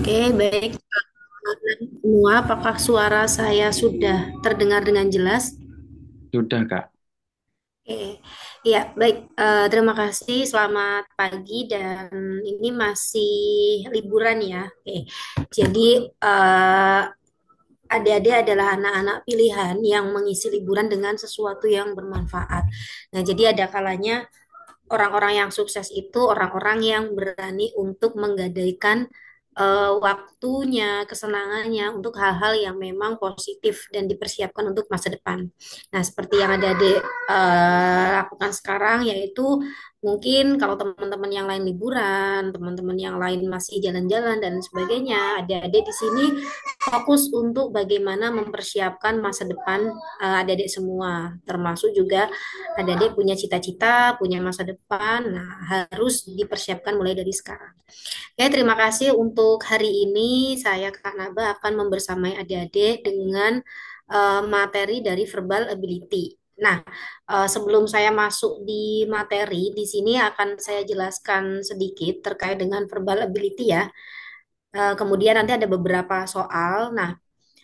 Oke, baik. Semua, apakah suara saya sudah terdengar dengan jelas? Sudah, Kak. Oke, ya, baik. Terima kasih. Selamat pagi dan ini masih liburan ya. Oke, jadi eh, adik-adik adalah anak-anak pilihan yang mengisi liburan dengan sesuatu yang bermanfaat. Nah, jadi ada kalanya orang-orang yang sukses itu orang-orang yang berani untuk menggadaikan waktunya, kesenangannya untuk hal-hal yang memang positif dan dipersiapkan untuk masa depan. Nah, seperti yang ada di lakukan sekarang, yaitu mungkin kalau teman-teman yang lain liburan, teman-teman yang lain masih jalan-jalan dan sebagainya, adik-adik di sini fokus untuk bagaimana mempersiapkan masa depan adik-adik semua, termasuk juga adik-adik punya cita-cita, punya masa depan, nah harus dipersiapkan mulai dari sekarang. Oke, terima kasih untuk hari ini. Saya Kak Naba akan membersamai adik-adik dengan materi dari verbal ability. Nah, sebelum saya masuk di materi, di sini akan saya jelaskan sedikit terkait dengan verbal ability ya. Kemudian nanti ada beberapa soal. Nah,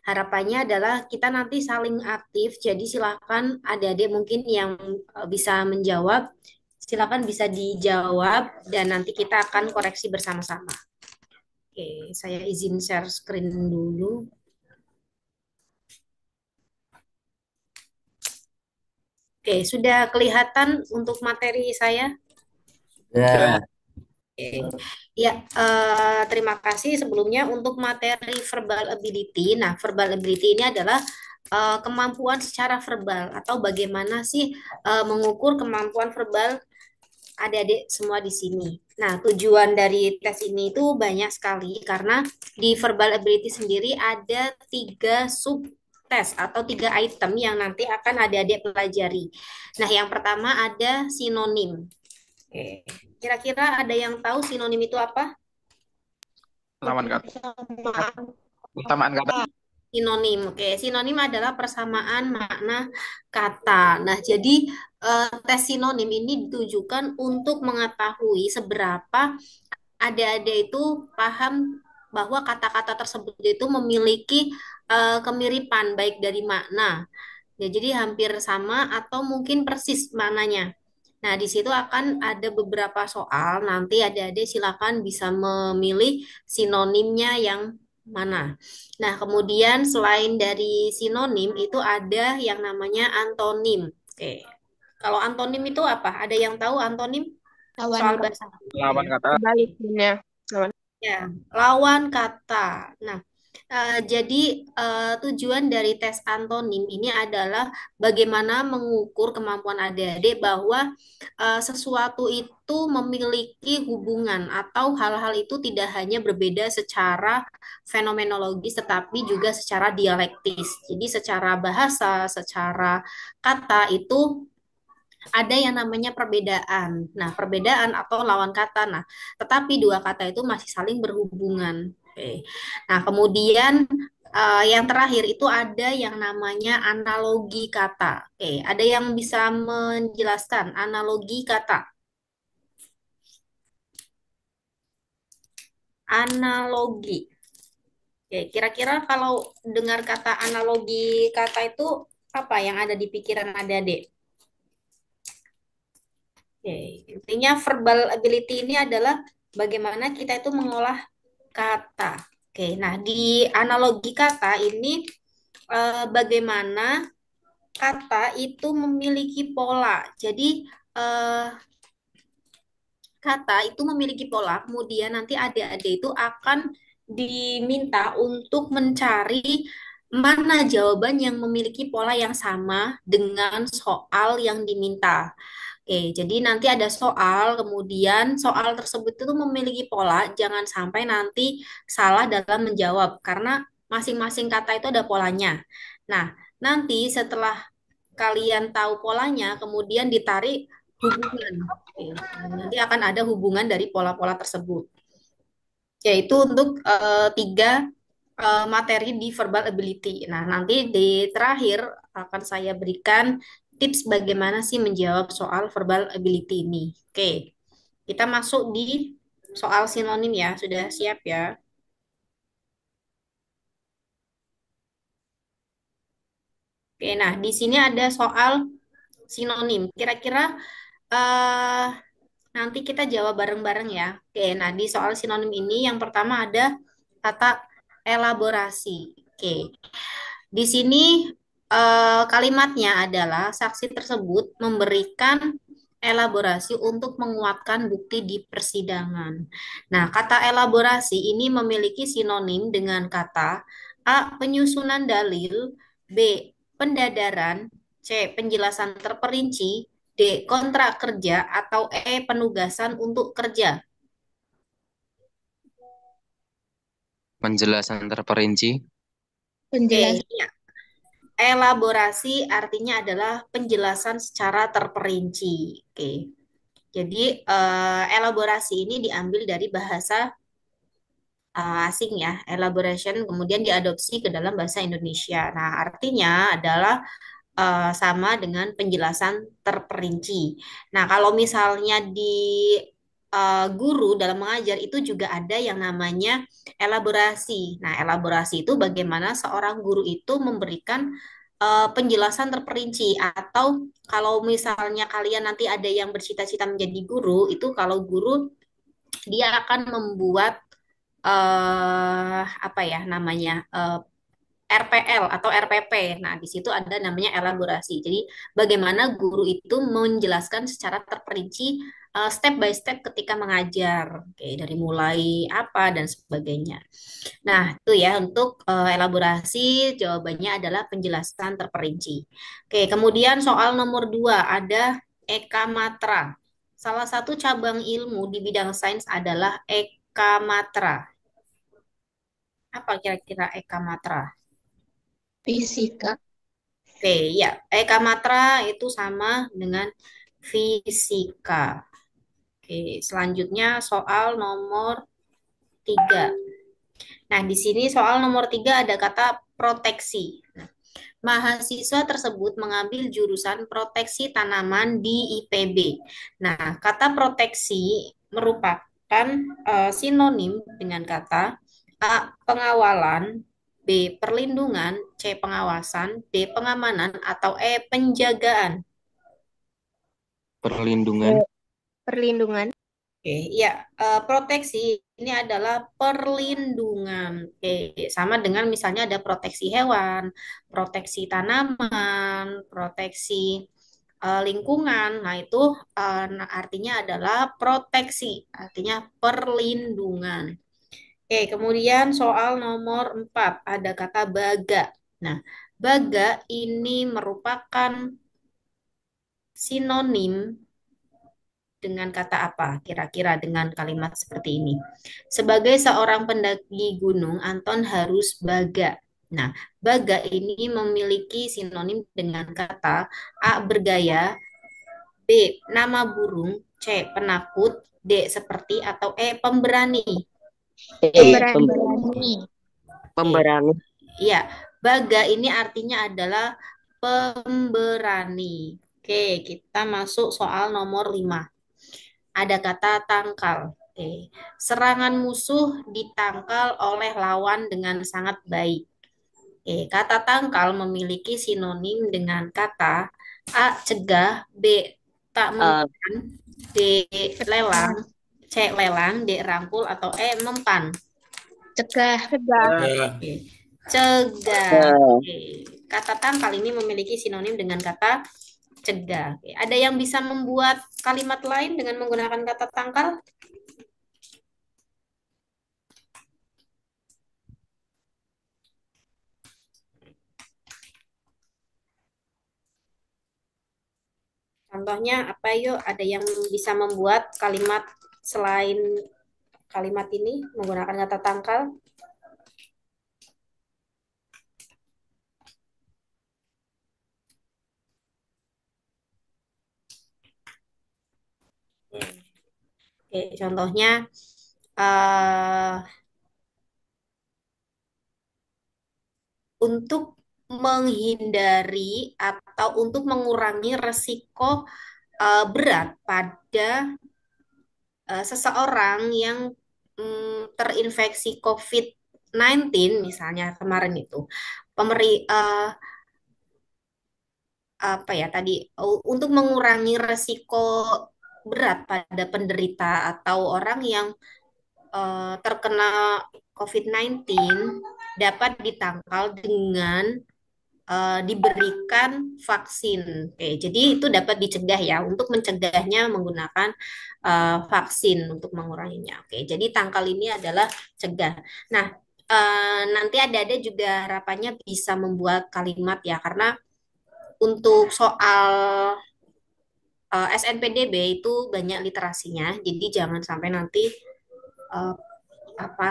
harapannya adalah kita nanti saling aktif. Jadi silakan adik-adik mungkin yang bisa menjawab, silakan bisa dijawab dan nanti kita akan koreksi bersama-sama. Oke, saya izin share screen dulu. Oke, sudah kelihatan untuk materi saya? Ya, Oke. Ya, terima kasih sebelumnya untuk materi verbal ability. Nah, verbal ability ini adalah kemampuan secara verbal atau bagaimana sih mengukur kemampuan verbal adik-adik semua di sini. Nah, tujuan dari tes ini itu banyak sekali karena di verbal ability sendiri ada tiga sub tes atau tiga item yang nanti akan adik-adik pelajari. Nah, yang pertama ada sinonim. Oke. Kira-kira ada yang tahu sinonim itu apa? lawan kata. Persamaan kata. Sinonim. Oke, sinonim adalah persamaan makna kata. Nah, jadi tes sinonim ini ditujukan untuk mengetahui seberapa adik-adik itu paham bahwa kata-kata tersebut itu memiliki kemiripan baik dari makna. Ya, jadi hampir sama atau mungkin persis maknanya. Nah, di situ akan ada beberapa soal. Nanti adik-adik silakan bisa memilih sinonimnya yang mana. Nah, kemudian selain dari sinonim itu ada yang namanya antonim. Oke. Kalau antonim itu apa? Ada yang tahu antonim? Lawan Soal bahasa kata. Lawan ya. kata. Sebaliknya. Lawan. Ya, lawan kata. Nah, jadi tujuan dari tes antonim ini adalah bagaimana mengukur kemampuan adik-adik bahwa sesuatu itu memiliki hubungan atau hal-hal itu tidak hanya berbeda secara fenomenologis tetapi juga secara dialektis. Jadi secara bahasa, secara kata itu ada yang namanya perbedaan. Nah, perbedaan atau lawan kata. Nah, tetapi dua kata itu masih saling berhubungan. Oke. Nah, kemudian yang terakhir itu ada yang namanya analogi kata. Oke, ada yang bisa menjelaskan analogi kata? Analogi. Oke, kira-kira kalau dengar kata analogi kata itu apa yang ada di pikiran adik-adik? Oke, intinya verbal ability ini adalah bagaimana kita itu mengolah kata. Oke, nah di analogi kata ini bagaimana kata itu memiliki pola. Jadi eh, kata itu memiliki pola, kemudian nanti adik-adik itu akan diminta untuk mencari mana jawaban yang memiliki pola yang sama dengan soal yang diminta. Oke, jadi nanti ada soal, kemudian soal tersebut itu memiliki pola, jangan sampai nanti salah dalam menjawab, karena masing-masing kata itu ada polanya. Nah, nanti setelah kalian tahu polanya, kemudian ditarik hubungan. Oke, nanti akan ada hubungan dari pola-pola tersebut, yaitu untuk tiga materi di verbal ability. Nah, nanti di terakhir akan saya berikan tips bagaimana sih menjawab soal verbal ability ini. Oke, kita masuk di soal sinonim ya. Sudah siap ya? Oke, nah di sini ada soal sinonim. Kira-kira eh nanti kita jawab bareng-bareng ya. Oke, nah di soal sinonim ini yang pertama ada kata elaborasi. Oke, di sini kalimatnya adalah saksi tersebut memberikan elaborasi untuk menguatkan bukti di persidangan. Nah, kata elaborasi ini memiliki sinonim dengan kata A. Penyusunan dalil, B. Pendadaran, C. Penjelasan terperinci, D. Kontrak kerja, atau E. Penugasan untuk kerja. Penjelasan terperinci. Oke, Penjelasan. ya. Elaborasi artinya adalah penjelasan secara terperinci. Oke. Jadi elaborasi ini diambil dari bahasa asing ya, elaboration kemudian diadopsi ke dalam bahasa Indonesia. Nah, artinya adalah sama dengan penjelasan terperinci. Nah, kalau misalnya di guru dalam mengajar itu juga ada yang namanya elaborasi. Nah, elaborasi itu bagaimana seorang guru itu memberikan penjelasan terperinci atau kalau misalnya kalian nanti ada yang bercita-cita menjadi guru, itu kalau guru dia akan membuat apa ya namanya RPL atau RPP. Nah, di situ ada namanya elaborasi. Jadi, bagaimana guru itu menjelaskan secara terperinci step by step ketika mengajar. Oke, dari mulai apa dan sebagainya. Nah, itu ya untuk elaborasi jawabannya adalah penjelasan terperinci. Oke, kemudian soal nomor 2 ada Eka Matra. Salah satu cabang ilmu di bidang sains adalah Eka Matra. Apa kira-kira Eka Matra? Fisika. Oke, ya. Eka Matra itu sama dengan fisika. Oke, selanjutnya soal nomor 3. Nah, di sini soal nomor 3 ada kata proteksi. Nah, mahasiswa tersebut mengambil jurusan proteksi tanaman di IPB. Nah, kata proteksi merupakan sinonim dengan kata A. Pengawalan, B. Perlindungan, C. Pengawasan, D. Pengamanan, atau E. Penjagaan. Perlindungan. Perlindungan. Oke, ya, proteksi ini adalah perlindungan. Oke, sama dengan misalnya ada proteksi hewan, proteksi tanaman, proteksi lingkungan. Nah, itu artinya adalah proteksi, artinya perlindungan. Oke, kemudian soal nomor 4 ada kata baga. Nah, baga ini merupakan sinonim dengan kata apa? Kira-kira dengan kalimat seperti ini. Sebagai seorang pendaki gunung, Anton harus baga. Nah, baga ini memiliki sinonim dengan kata A. Bergaya, B. Nama burung, C. Penakut, D. Seperti, atau E. Pemberani. Pemberani. Oke, Pemberani. iya. Baga ini artinya adalah pemberani. Oke, kita masuk soal nomor 5. Ada kata tangkal. Oke. Serangan musuh ditangkal oleh lawan dengan sangat baik. Oke. Kata tangkal memiliki sinonim dengan kata A. Cegah, B. Tak Eh, mempan, D. Lelang, C. Lelang, D. Rangkul, atau E. Mempan. Cegah. Cegah. Oke. Cegah. eh, Oke. Kata tangkal ini memiliki sinonim dengan kata cegah. Oke. Ada yang bisa membuat kalimat lain dengan menggunakan kata tangkal? Contohnya apa yuk? Ada yang bisa membuat kalimat selain kalimat ini menggunakan kata tangkal? Oke, contohnya eh, untuk menghindari atau untuk mengurangi resiko berat pada seseorang yang terinfeksi COVID-19 misalnya kemarin itu, pemeri, eh, apa ya tadi untuk mengurangi resiko berat pada penderita atau orang yang terkena COVID-19 dapat ditangkal dengan diberikan vaksin. Oke, jadi itu dapat dicegah ya untuk mencegahnya menggunakan vaksin untuk menguranginya. Oke, jadi tangkal ini adalah cegah. Nah, nanti ada juga harapannya bisa membuat kalimat ya karena untuk soal SNPDB itu banyak literasinya, jadi jangan sampai nanti eh, apa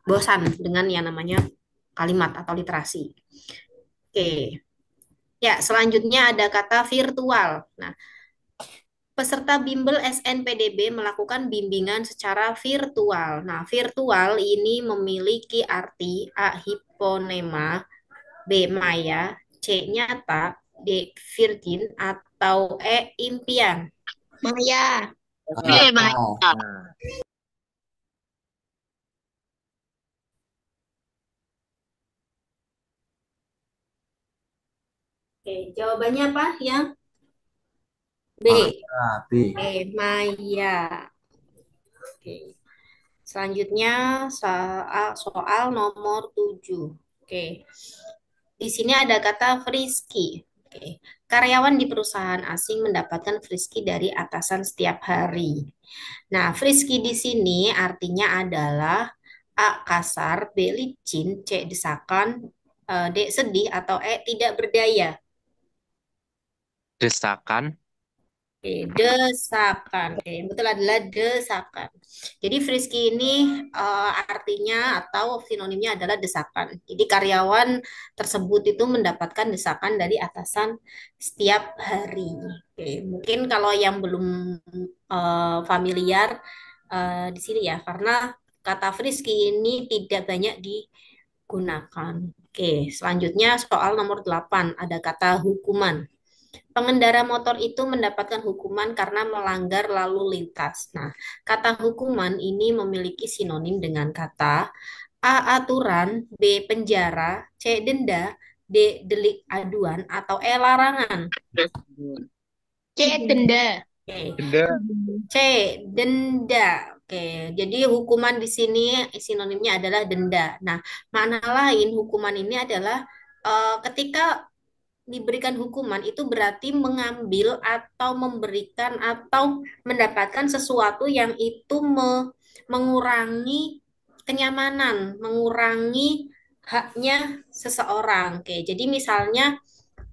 bosan dengan yang namanya kalimat atau literasi. Oke, ya selanjutnya ada kata virtual. Nah, peserta bimbel SNPDB melakukan bimbingan secara virtual. Nah, virtual ini memiliki arti A. Hiponema, B. Maya, C. Nyata, D. Virgin, atau E. Impian. Maya. Maya. Oke, jawabannya apa ya? B. B. Maya. Oke. Selanjutnya soal nomor 7. Oke. Di sini ada kata frisky. Oke. Karyawan di perusahaan asing mendapatkan frisky dari atasan setiap hari. Nah, frisky di sini artinya adalah A. Kasar, B. Licin, C. Desakan, D. Sedih, atau E. Tidak berdaya. Desakan. Oke, desakan. Oke, yang betul adalah desakan. Jadi frisky ini artinya atau sinonimnya adalah desakan. Jadi karyawan tersebut itu mendapatkan desakan dari atasan setiap hari. Oke, mungkin kalau yang belum familiar di sini ya, karena kata frisky ini tidak banyak digunakan. Oke, selanjutnya soal nomor 8 ada kata hukuman. Pengendara motor itu mendapatkan hukuman karena melanggar lalu lintas. Nah, kata hukuman ini memiliki sinonim dengan kata A. Aturan, B. Penjara, C. Denda, D. Delik aduan, atau E. Larangan. C. Denda. Oke. Denda. C. Denda. Oke, jadi hukuman di sini sinonimnya adalah denda. Nah, makna lain hukuman ini adalah ketika diberikan hukuman itu berarti mengambil atau memberikan atau mendapatkan sesuatu yang itu mengurangi kenyamanan, mengurangi haknya seseorang. Oke, jadi misalnya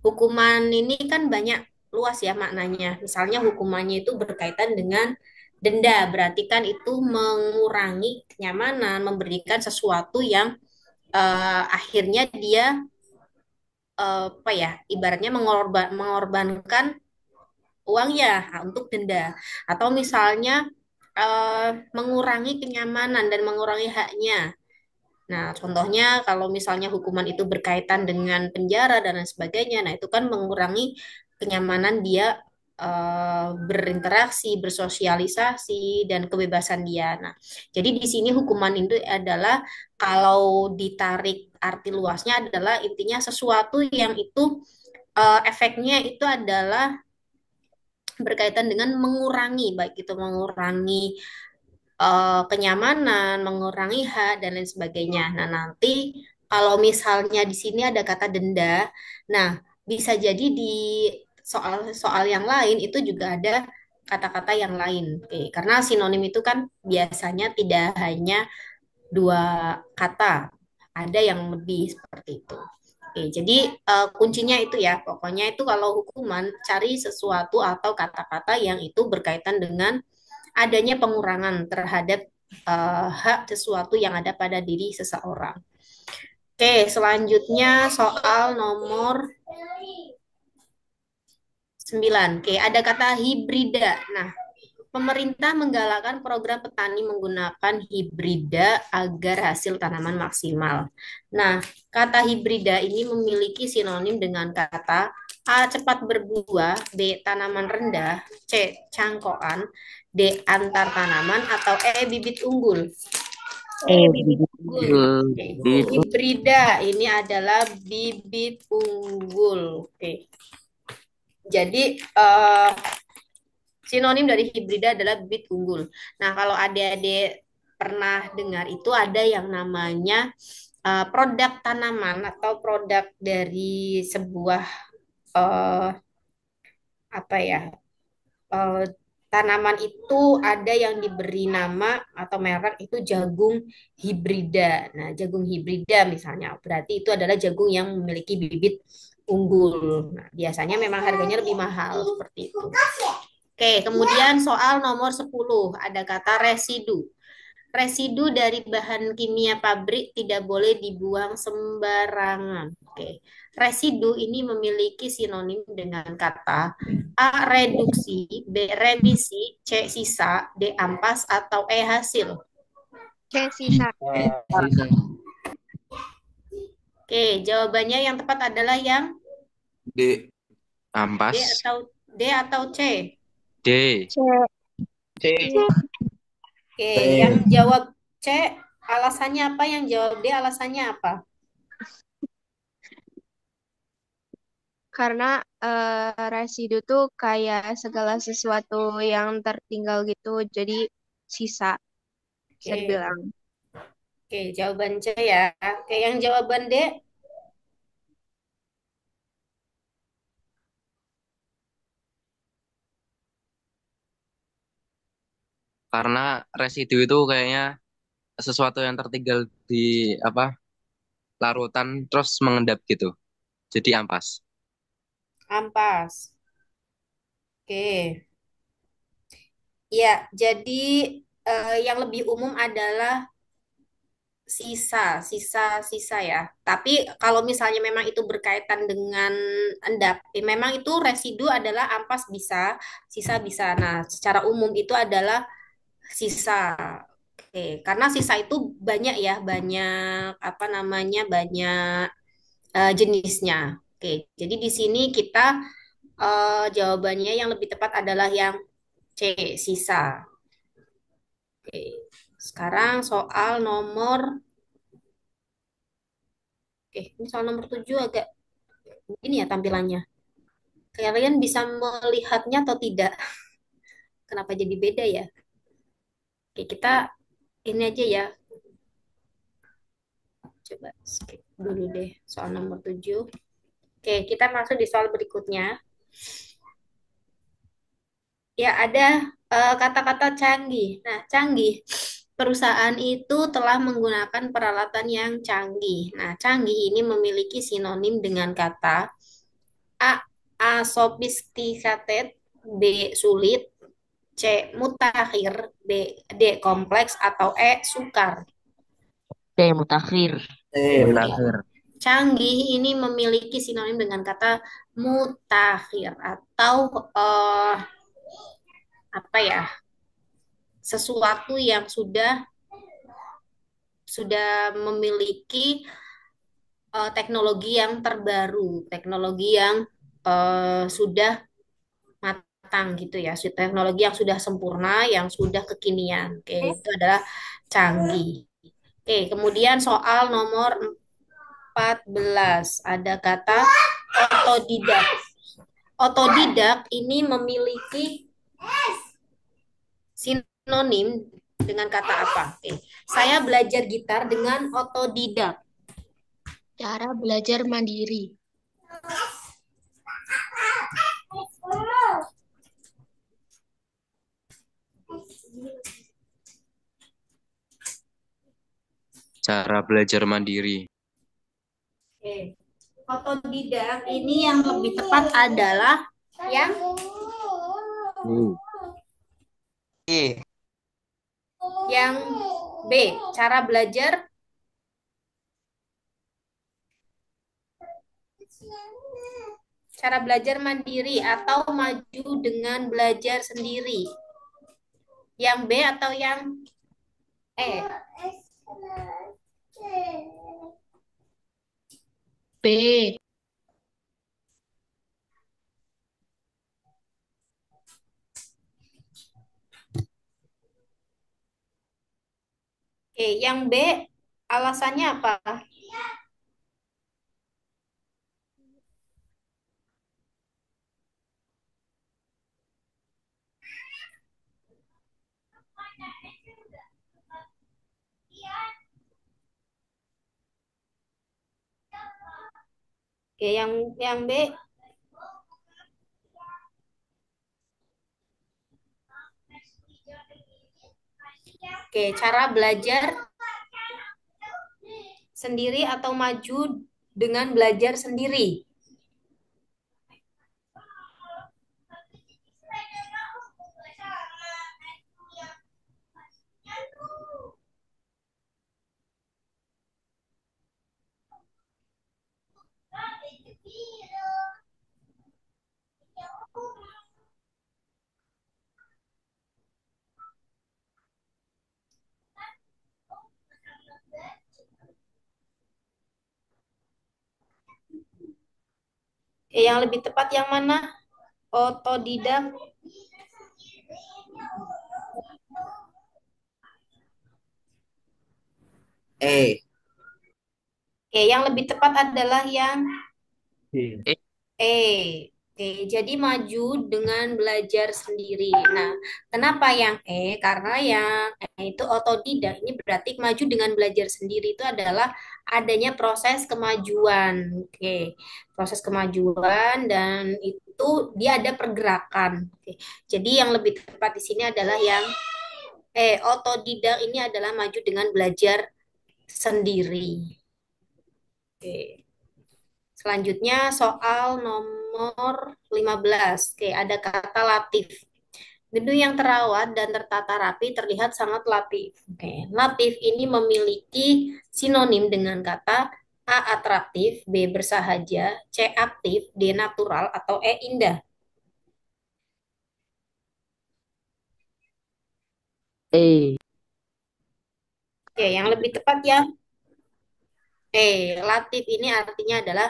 hukuman ini kan banyak luas ya maknanya. Misalnya hukumannya itu berkaitan dengan denda, berarti kan itu mengurangi kenyamanan, memberikan sesuatu yang akhirnya dia apa ya ibaratnya mengorbankan uang ya untuk denda atau misalnya mengurangi kenyamanan dan mengurangi haknya. Nah, contohnya kalau misalnya hukuman itu berkaitan dengan penjara dan lain sebagainya, nah itu kan mengurangi kenyamanan dia berinteraksi, bersosialisasi dan kebebasan dia. Nah, jadi di sini hukuman itu adalah kalau ditarik arti luasnya adalah intinya sesuatu yang itu efeknya itu adalah berkaitan dengan mengurangi, baik itu mengurangi kenyamanan, mengurangi hak dan lain sebagainya. Nah, nanti kalau misalnya di sini ada kata denda, nah bisa jadi di soal-soal yang lain itu juga ada kata-kata yang lain. Oke, karena sinonim itu kan biasanya tidak hanya dua kata, ada yang lebih seperti itu. Oke, jadi kuncinya itu ya, pokoknya itu kalau hukuman cari sesuatu atau kata-kata yang itu berkaitan dengan adanya pengurangan terhadap hak sesuatu yang ada pada diri seseorang. Oke, selanjutnya soal nomor 9. Oke, ada kata hibrida. Nah, pemerintah menggalakkan program petani menggunakan hibrida agar hasil tanaman maksimal. Nah, kata hibrida ini memiliki sinonim dengan kata A. Cepat berbuah, B. Tanaman rendah, C. Cangkokan, D. Antar tanaman, atau E. Bibit unggul. Bibit unggul. Oke. Hibrida ini adalah bibit unggul. Oke. Jadi sinonim dari hibrida adalah bibit unggul. Nah, kalau adik-adik pernah dengar itu ada yang namanya produk tanaman atau produk dari sebuah eh, apa ya eh, tanaman itu ada yang diberi nama atau merek itu jagung hibrida. Nah, jagung hibrida misalnya berarti itu adalah jagung yang memiliki bibit unggul. Nah, biasanya memang harganya lebih mahal seperti itu. Oke, kemudian soal nomor 10 ada kata residu. Residu dari bahan kimia pabrik tidak boleh dibuang sembarangan. Oke. Residu ini memiliki sinonim dengan kata A. Reduksi, B. Remisi, C. Sisa, D. Ampas, atau E. Hasil. C sisa. Sisa. Oke, jawabannya yang tepat adalah yang D. D Ampas. atau D atau C. D. C. C. Oke, yang jawab C alasannya apa? Yang jawab D alasannya apa? Karena residu tuh kayak segala sesuatu yang tertinggal gitu, jadi sisa bisa Oke, dibilang. oke, jawaban C ya. Oke, yang jawaban D. Karena residu itu kayaknya sesuatu yang tertinggal di apa larutan terus mengendap gitu. Jadi ampas. Ampas. Oke. Ya, jadi yang lebih umum adalah sisa ya. Tapi kalau misalnya memang itu berkaitan dengan endap, memang itu residu adalah ampas bisa, sisa bisa. Nah, secara umum itu adalah sisa. Oke, karena sisa itu banyak ya, banyak apa namanya, banyak jenisnya. Oke, jadi di sini kita jawabannya yang lebih tepat adalah yang C, sisa. Oke. Sekarang soal nomor, oke, ini soal nomor 7 agak ini ya tampilannya. Kalian bisa melihatnya atau tidak? Kenapa jadi beda ya? Oke, kita ini aja ya. Coba skip dulu deh soal nomor 7. Oke, kita masuk di soal berikutnya. Ya, ada kata-kata canggih. Nah, canggih. Perusahaan itu telah menggunakan peralatan yang canggih. Nah, canggih ini memiliki sinonim dengan kata A. Sophisticated, B. Sulit, C. Mutakhir, B. D. Kompleks, atau E. Sukar. C mutakhir. Mutakhir. Canggih ini memiliki sinonim dengan kata mutakhir atau eh, apa ya? Sesuatu yang sudah memiliki teknologi yang terbaru, teknologi yang sudah matang gitu ya, teknologi yang sudah sempurna, yang sudah kekinian. Oke, itu adalah canggih. Oke, kemudian soal nomor 14 ada kata otodidak. Otodidak ini memiliki sinonim dengan kata apa? Oke, saya belajar gitar dengan otodidak. Cara belajar mandiri. Cara belajar mandiri. Oke. Otodidak ini yang lebih tepat adalah yang E. yang B, cara belajar mandiri atau maju dengan belajar sendiri. Yang B atau yang E? B. Oke, Yang B, alasannya apa? Oke, yang B, oke, cara belajar sendiri atau maju dengan belajar sendiri. Oke, yang lebih tepat yang mana? Otodidak. E. Oke, yang lebih tepat adalah yang Eh, Oke, jadi maju dengan belajar sendiri. Nah, kenapa yang Karena yang itu otodidak. Ini berarti maju dengan belajar sendiri itu adalah adanya proses kemajuan. Oke, proses kemajuan dan itu dia ada pergerakan. Oke, jadi yang lebih tepat di sini adalah yang otodidak ini adalah maju dengan belajar sendiri. Oke. Selanjutnya soal nomor 15. Oke, ada kata latif. Gedung yang terawat dan tertata rapi terlihat sangat latif. Oke, latif ini memiliki sinonim dengan kata A atraktif, B bersahaja, C aktif, D natural, atau E indah. E. Oke, yang lebih tepat ya. Latif ini artinya adalah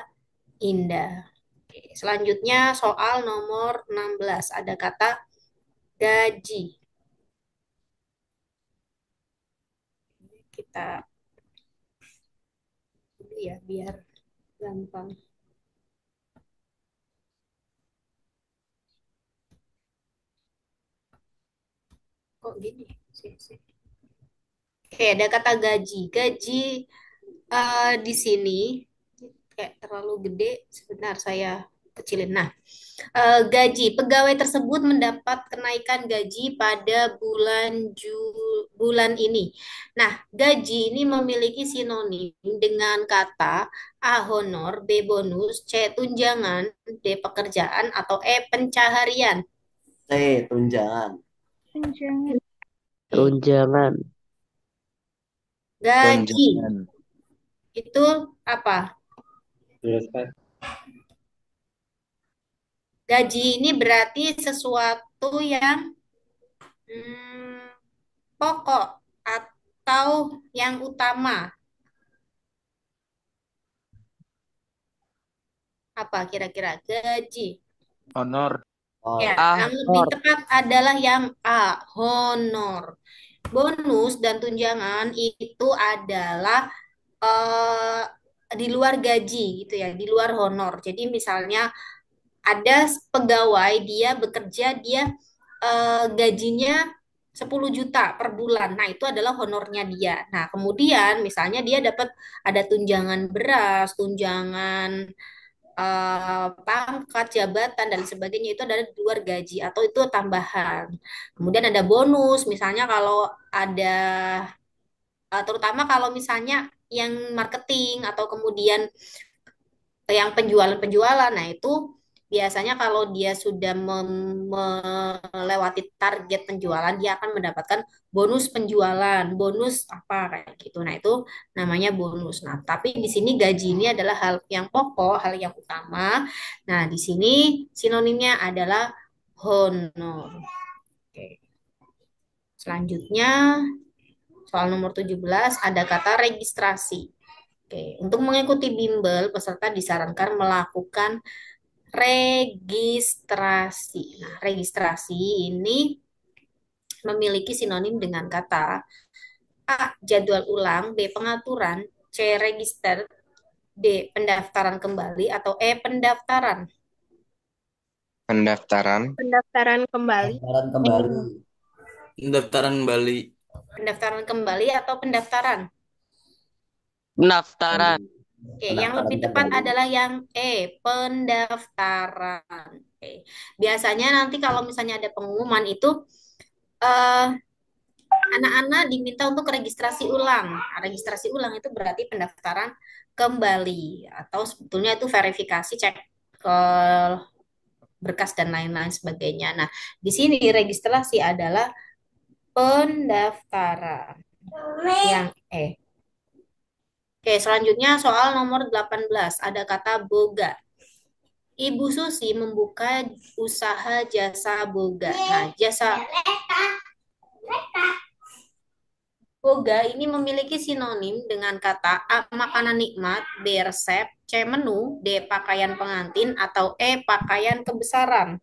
indah. Oke, selanjutnya soal nomor 16. Ada kata gaji. Kita dulu ya biar gampang. Kok gini? Sih, sih. Oke, ada kata gaji. Gaji di sini kayak terlalu gede. Sebentar saya kecilin. Nah, gaji pegawai tersebut mendapat kenaikan gaji pada bulan ini. Nah, gaji ini memiliki sinonim dengan kata A honor, B bonus, C tunjangan, D pekerjaan, atau E pencaharian. C. Tunjangan. Tunjangan. Oke, Tunjangan. gaji tunjangan. itu apa? Jelaskan. Gaji ini berarti sesuatu yang hmm, pokok atau yang utama. Apa kira-kira gaji? Honor. Ya, Or. yang lebih Honor. tepat adalah yang A, honor. Bonus dan tunjangan itu adalah eh, di luar gaji gitu ya, di luar honor. Jadi misalnya ada pegawai dia bekerja dia gajinya 10 juta per bulan. Nah, itu adalah honornya dia. Nah, kemudian misalnya dia dapat ada tunjangan beras, tunjangan pangkat, jabatan dan sebagainya itu adalah di luar gaji atau itu tambahan. Kemudian ada bonus, misalnya kalau ada terutama kalau misalnya yang marketing atau kemudian yang penjualan-penjualan. Nah, itu biasanya kalau dia sudah melewati target penjualan, dia akan mendapatkan bonus penjualan, bonus apa kayak gitu. Nah, itu namanya bonus. Nah, tapi di sini gaji ini adalah hal yang pokok, hal yang utama. Nah, di sini sinonimnya adalah honor. Oke. Selanjutnya, soal nomor 17 ada kata registrasi. Oke, untuk mengikuti bimbel, peserta disarankan melakukan registrasi. Nah, registrasi ini memiliki sinonim dengan kata A. Jadwal ulang, B. Pengaturan, C. Register, D. Pendaftaran kembali, atau E. Pendaftaran. Pendaftaran. Pendaftaran kembali. Pendaftaran kembali. Pendaftaran Bali. Pendaftaran kembali atau pendaftaran? Pendaftaran. Oke, yang Pendaftaran lebih tepat kembali. adalah yang E, pendaftaran. Oke. Biasanya nanti kalau misalnya ada pengumuman itu eh, anak-anak diminta untuk registrasi ulang. Nah, registrasi ulang itu berarti pendaftaran kembali atau sebetulnya itu verifikasi cek ke berkas dan lain-lain sebagainya. Nah, di sini registrasi adalah pendaftaran. Yang E. Oke, selanjutnya soal nomor 18. Ada kata boga. Ibu Susi membuka usaha jasa boga. Nah, jasa boga ini memiliki sinonim dengan kata A. Makanan nikmat, B. Resep, C. Menu, D. Pakaian pengantin, atau E. Pakaian kebesaran.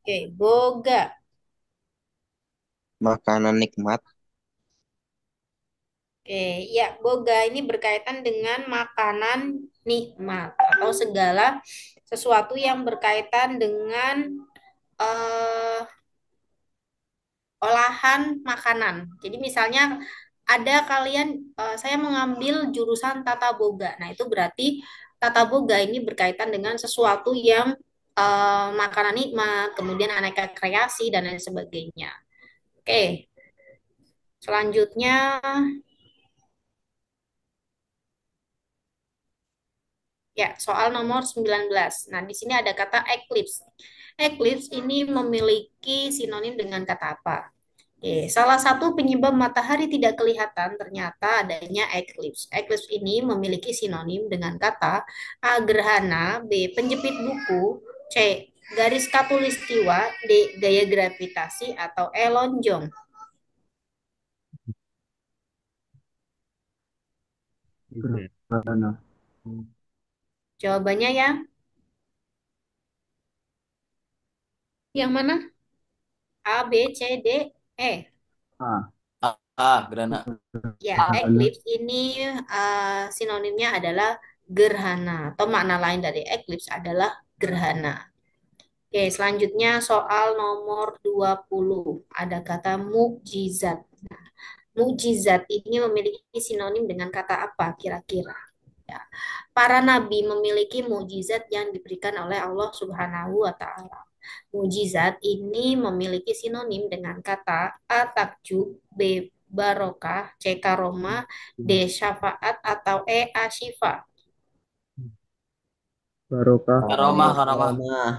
Oke, boga. Makanan nikmat. Oke, ya, boga ini berkaitan dengan makanan nikmat atau segala sesuatu yang berkaitan dengan eh, olahan makanan. Jadi misalnya ada kalian, saya mengambil jurusan tata boga. Nah, itu berarti tata boga ini berkaitan dengan sesuatu yang makanan nikmat, kemudian aneka kreasi dan lain sebagainya. Oke, selanjutnya ya, soal nomor 19. Nah, di sini ada kata eclipse. Eclipse ini memiliki sinonim dengan kata apa? Oke, salah satu penyebab matahari tidak kelihatan ternyata adanya eclipse. Eclipse ini memiliki sinonim dengan kata A. Gerhana, B. Penjepit buku, C. Garis khatulistiwa, D. Gaya gravitasi, atau E. Lonjong. Gerhana. Jawabannya ya, yang mana? A, B, C, D, E. A. Gerhana. Ya, Gerhana. eclipse ini sinonimnya adalah gerhana atau makna lain dari eclipse adalah gerhana. Oke, selanjutnya soal nomor 20. Ada kata mukjizat. Nah, mukjizat ini memiliki sinonim dengan kata apa kira-kira? Ya. Para nabi memiliki mukjizat yang diberikan oleh Allah Subhanahu wa taala. Mukjizat ini memiliki sinonim dengan kata A. Takjub, B. Barokah, C. Karomah, D. Syafaat, atau E. Asyifa. Barokah. Karomah. Karomah.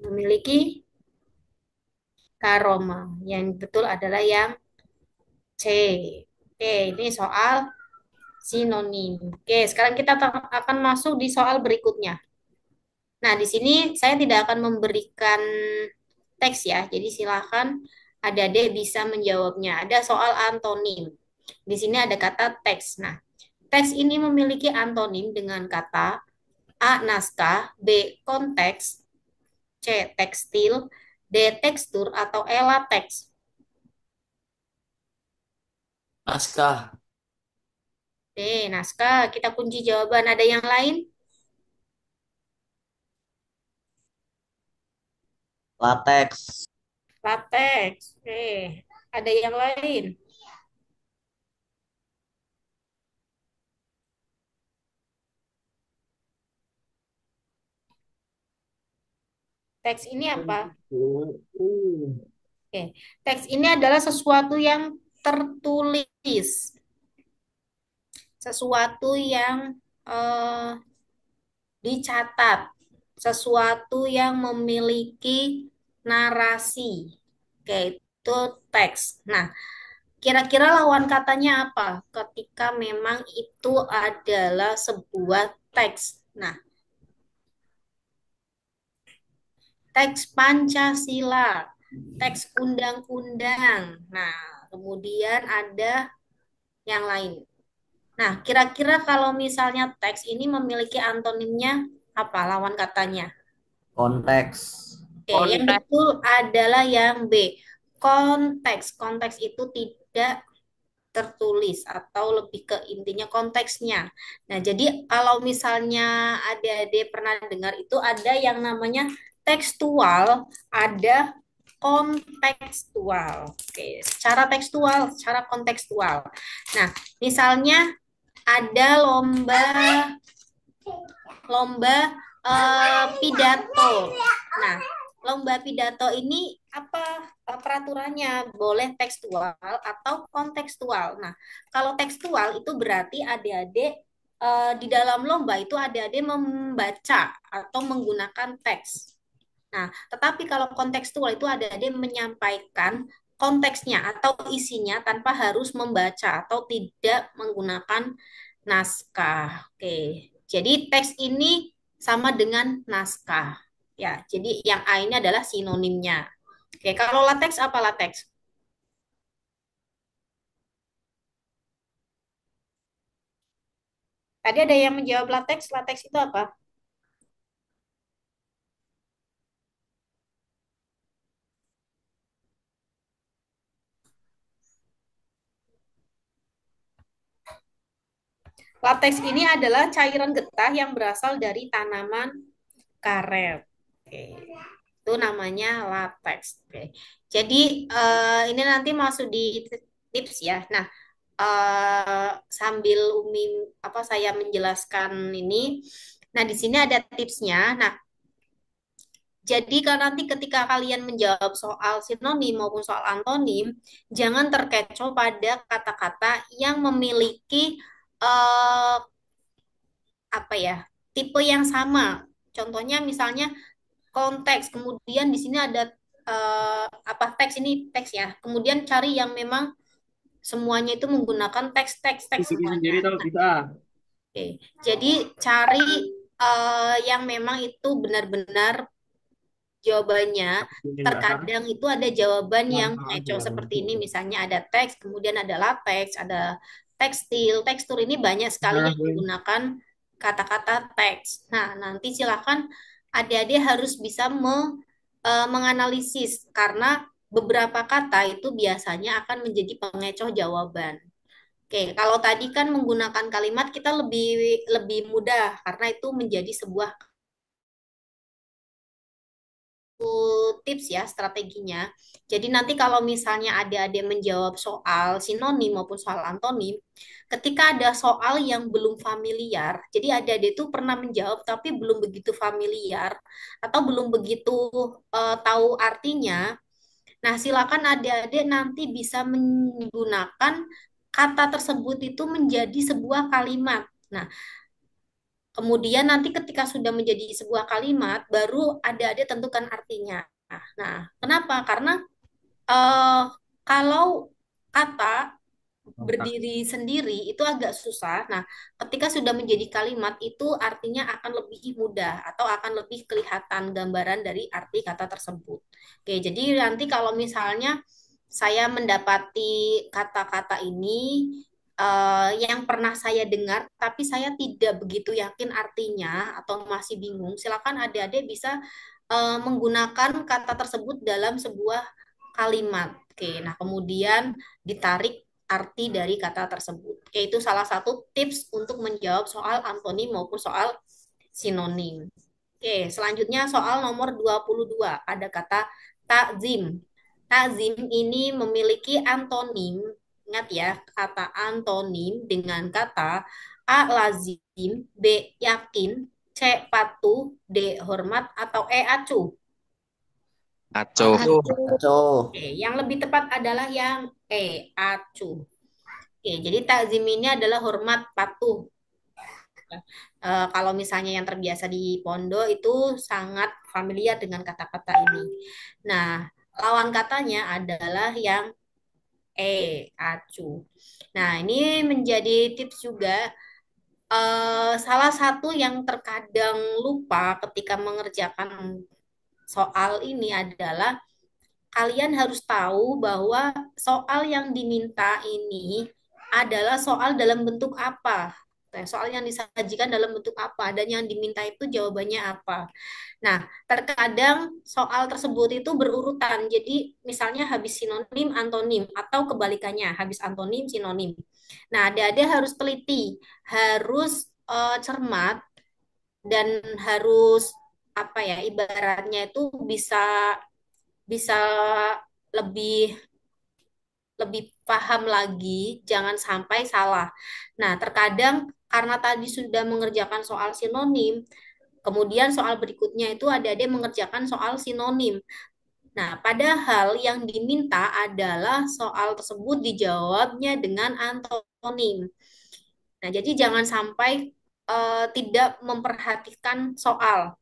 Memiliki karomah. Yang betul adalah yang C. Oke, ini soal sinonim. Oke, sekarang kita akan masuk di soal berikutnya. Nah, di sini saya tidak akan memberikan teks ya, jadi silakan adik-adik bisa menjawabnya. Ada soal antonim. Di sini ada kata teks. Nah, teks ini memiliki antonim dengan kata A. Naskah, B. Konteks, C. Tekstil, D. Tekstur, atau E. Lateks. Naskah. D. Naskah. Kita kunci jawaban. Ada yang lain? Lateks. Lateks. Oke. Ada yang lain? Teks ini apa? Oke. Teks ini adalah sesuatu yang tertulis. Sesuatu yang eh, dicatat. Sesuatu yang memiliki narasi. Oke, itu teks. Nah, kira-kira lawan katanya apa? Ketika memang itu adalah sebuah teks. Nah, teks Pancasila, teks undang-undang. Nah, kemudian ada yang lain. Nah, kira-kira kalau misalnya teks ini memiliki antonimnya apa lawan katanya? Konteks. Oke, yang Konteks. betul adalah yang B. Konteks. Konteks itu tidak tertulis atau lebih ke intinya konteksnya. Nah, jadi kalau misalnya adik-adik pernah dengar itu ada yang namanya tekstual, ada kontekstual. Oke, secara tekstual, secara kontekstual. Nah, misalnya ada lomba lomba pidato. Nah, lomba pidato ini apa peraturannya? Boleh tekstual atau kontekstual. Nah, kalau tekstual itu berarti adik-adik di dalam lomba itu adik-adik membaca atau menggunakan teks. Nah, tetapi kalau kontekstual itu adik-adik menyampaikan konteksnya atau isinya tanpa harus membaca atau tidak menggunakan naskah. Oke. Jadi teks ini sama dengan naskah. Ya, jadi yang A ini adalah sinonimnya. Oke, kalau lateks apa lateks? Tadi ada yang menjawab lateks. Lateks itu apa? Lateks ini adalah cairan getah yang berasal dari tanaman karet. Oke. Itu namanya latex. Oke. Jadi ini nanti masuk di tips ya. Nah, sambil saya menjelaskan ini. Nah, di sini ada tipsnya. Nah, jadi kalau nanti ketika kalian menjawab soal sinonim maupun soal antonim, jangan terkecoh pada kata-kata yang memiliki eh, apa ya, tipe yang sama. Contohnya misalnya konteks, kemudian di sini ada apa teks ini teks ya. Kemudian cari yang memang semuanya itu menggunakan teks semuanya. Sendiri tahu Nah, bisa. oke. Jadi cari yang memang itu benar-benar jawabannya. Terkadang itu ada jawaban yang ngeco seperti ini, misalnya ada teks, kemudian ada latex, ada tekstil. Tekstur ini banyak sekali yang menggunakan kata-kata teks. Nah, nanti silakan adik-adik harus bisa menganalisis karena beberapa kata itu biasanya akan menjadi pengecoh jawaban. Oke, kalau tadi kan menggunakan kalimat kita lebih lebih mudah karena itu menjadi sebuah tips ya strateginya. Jadi nanti kalau misalnya adik-adik menjawab soal sinonim maupun soal antonim, ketika ada soal yang belum familiar, jadi adik-adik itu pernah menjawab tapi belum begitu familiar atau belum begitu tahu artinya. Nah, silakan adik-adik nanti bisa menggunakan kata tersebut itu menjadi sebuah kalimat. Nah, kemudian nanti ketika sudah menjadi sebuah kalimat, baru adik-adik tentukan artinya. Nah, kenapa? Karena eh, kalau kata berdiri sendiri itu agak susah. Nah, ketika sudah menjadi kalimat itu artinya akan lebih mudah atau akan lebih kelihatan gambaran dari arti kata tersebut. Oke, jadi nanti kalau misalnya saya mendapati kata-kata ini yang pernah saya dengar, tapi saya tidak begitu yakin artinya atau masih bingung, silakan adik-adik bisa menggunakan kata tersebut dalam sebuah kalimat. Oke, nah kemudian ditarik arti dari kata tersebut. Oke, itu salah satu tips untuk menjawab soal antonim maupun soal sinonim. Oke, selanjutnya soal nomor 22. Ada kata takzim. Takzim ini memiliki antonim. Ingat ya, kata antonim dengan kata A lazim, B yakin, C patuh, D hormat, atau E acuh. Acuh. Aco. Oke, yang lebih tepat adalah yang E, acuh. Oke, jadi takzim ini adalah hormat patuh. Kalau misalnya yang terbiasa di pondok itu sangat familiar dengan kata-kata ini. Nah, lawan katanya adalah yang acuh. Nah, ini menjadi tips juga. Salah satu yang terkadang lupa ketika mengerjakan soal ini adalah kalian harus tahu bahwa soal yang diminta ini adalah soal dalam bentuk apa. Nah, soal yang disajikan dalam bentuk apa dan yang diminta itu jawabannya apa. Nah, terkadang soal tersebut itu berurutan. Jadi, misalnya habis sinonim, antonim, atau kebalikannya, habis antonim, sinonim. Nah, adik-adik harus teliti, harus cermat, dan harus apa ya, ibaratnya itu bisa bisa lebih lebih paham lagi, jangan sampai salah. Nah, terkadang karena tadi sudah mengerjakan soal sinonim, kemudian soal berikutnya itu adik-adik mengerjakan soal sinonim. Nah, padahal yang diminta adalah soal tersebut dijawabnya dengan antonim. Nah, jadi jangan sampai tidak memperhatikan soal.